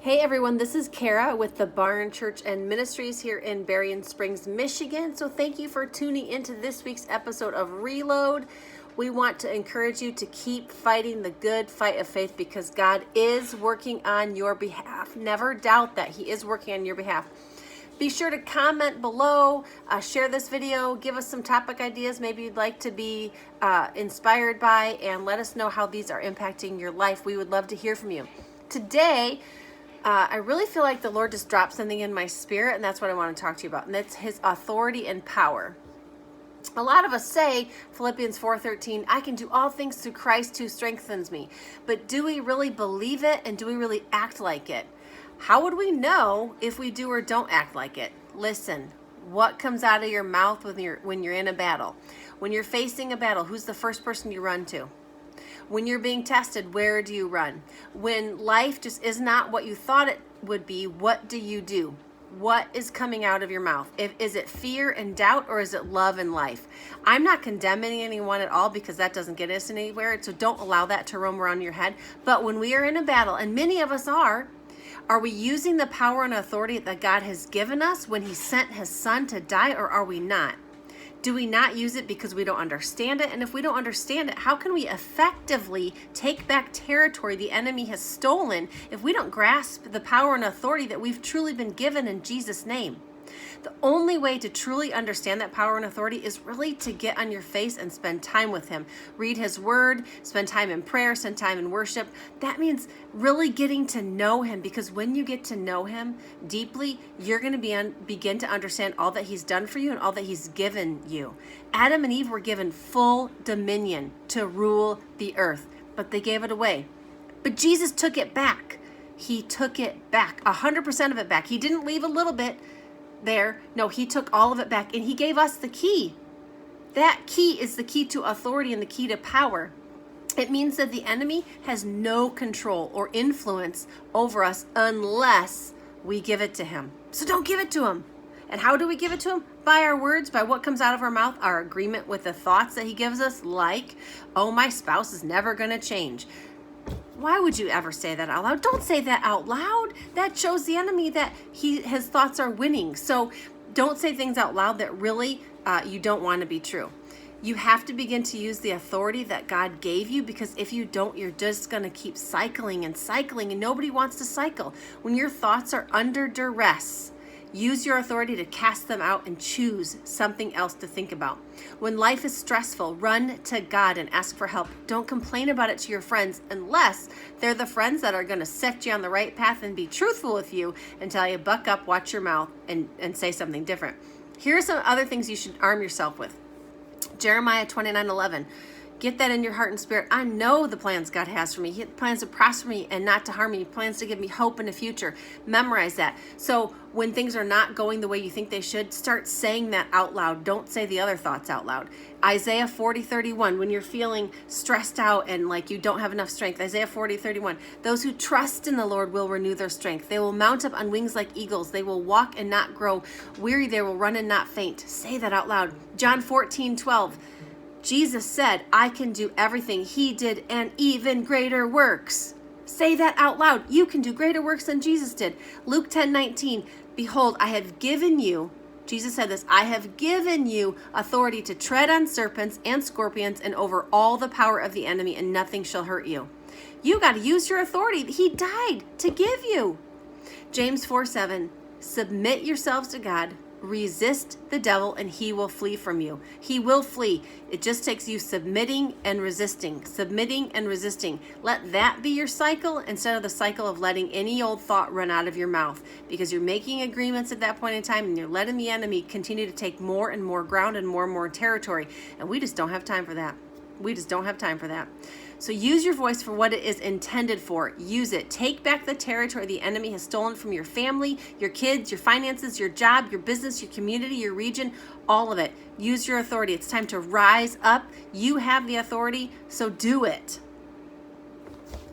Hey everyone, this is Kara with the Barn Church and Ministries here in Berrien Springs, Michigan. So thank you for tuning into this week's episode of Reload. We want to encourage you to keep fighting the good fight of faith because God is working on your behalf. Never doubt that He is working on your behalf. Be sure to comment below, share this video, give us some topic ideas maybe you'd like to be inspired by, and let us know how these are impacting your life. We would love to hear from you. Today, I really feel like the Lord just dropped something in my spirit, and that's what I want to talk to you about, and that's His authority and power. A lot of us say, Philippians 4:13, I can do all things through Christ who strengthens me. But do we really believe it, and do we really act like it? How would we know if we do or don't act like it? Listen, what comes out of your mouth when you're in a battle? When you're facing a battle, who's the first person you run to? When you're being tested, where do you run? When life just is not what you thought it would be, what do you do? What is coming out of your mouth? Is it fear and doubt, or is it love and life? I'm not condemning anyone at all because that doesn't get us anywhere, so don't allow that to roam around your head. But when we are in a battle, and many of us are we using the power and authority that God has given us when He sent His Son to die, or are we not? Do we not use it because we don't understand it? And if we don't understand it, how can we effectively take back territory the enemy has stolen if we don't grasp the power and authority that we've truly been given in Jesus' name? The only way to truly understand that power and authority is really to get on your face and spend time with Him. Read His Word, spend time in prayer, spend time in worship. That means really getting to know Him, because when you get to know Him deeply, you're going to begin to understand all that He's done for you and all that He's given you. Adam and Eve were given full dominion to rule the earth, but they gave it away. But Jesus took it back. He took it back, 100% of it back. He didn't leave a little bit there. No, He took all of it back, and He gave us the key. That key is the key to authority and the key to power. It means that the enemy has no control or influence over us unless we give it to him. So don't give it to him. And how do we give it to him? By our words, by what comes out of our mouth, our agreement with the thoughts that he gives us, like, oh, my spouse is never going to change. Why would you ever say that out loud? Don't say that out loud. That shows the enemy that his thoughts are winning. So don't say things out loud that really you don't want to be true. You have to begin to use the authority that God gave you, because if you don't, you're just going to keep cycling and cycling, and nobody wants to cycle. When your thoughts are under duress, use your authority to cast them out and choose something else to think about. When life is stressful, run to God and ask for help. Don't complain about it to your friends unless they're the friends that are going to set you on the right path and be truthful with you and tell you, buck up, watch your mouth, and say something different. Here are some other things you should arm yourself with. Jeremiah 29:11. Get that in your heart and spirit. I know the plans God has for me. He plans to prosper me and not to harm me. He plans to give me hope in the future. Memorize that. So when things are not going the way you think they should, start saying that out loud. Don't say the other thoughts out loud. Isaiah 40:31. When you're feeling stressed out and like you don't have enough strength. Isaiah 40:31. Those who trust in the Lord will renew their strength. They will mount up on wings like eagles. They will walk and not grow weary. They will run and not faint. Say that out loud. John 14:12. Jesus said, I can do everything He did and even greater works. Say that out loud. You can do greater works than Jesus did. Luke 10:19. Behold, I have given you, Jesus said this, I have given you authority to tread on serpents and scorpions and over all the power of the enemy, and nothing shall hurt you. You got to use your authority He died to give you. James 4:7. Submit yourselves to God. Resist the devil and he will flee from you. He will flee. It just takes you submitting and resisting. Submitting and resisting. Let that be your cycle instead of the cycle of letting any old thought run out of your mouth, because you're making agreements at that point in time and you're letting the enemy continue to take more and more ground and more territory. And we just don't have time for that. We just don't have time for that. So use your voice for what it is intended for. Use it. Take back the territory the enemy has stolen from your family, your kids, your finances, your job, your business, your community, your region, all of it. Use your authority. It's time to rise up. You have the authority, so do it.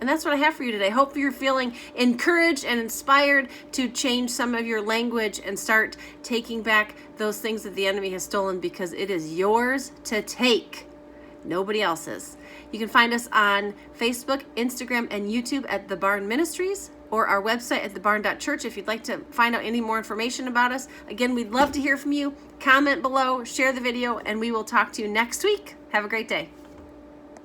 And that's what I have for you today. Hope you're feeling encouraged and inspired to change some of your language and start taking back those things that the enemy has stolen, because it is yours to take. Nobody else's. You can find us on Facebook, Instagram, and YouTube at The Barn Ministries, or our website at thebarn.church if you'd like to find out any more information about us. Again, we'd love to hear from you. Comment below, share the video, and we will talk to you next week. Have a great day.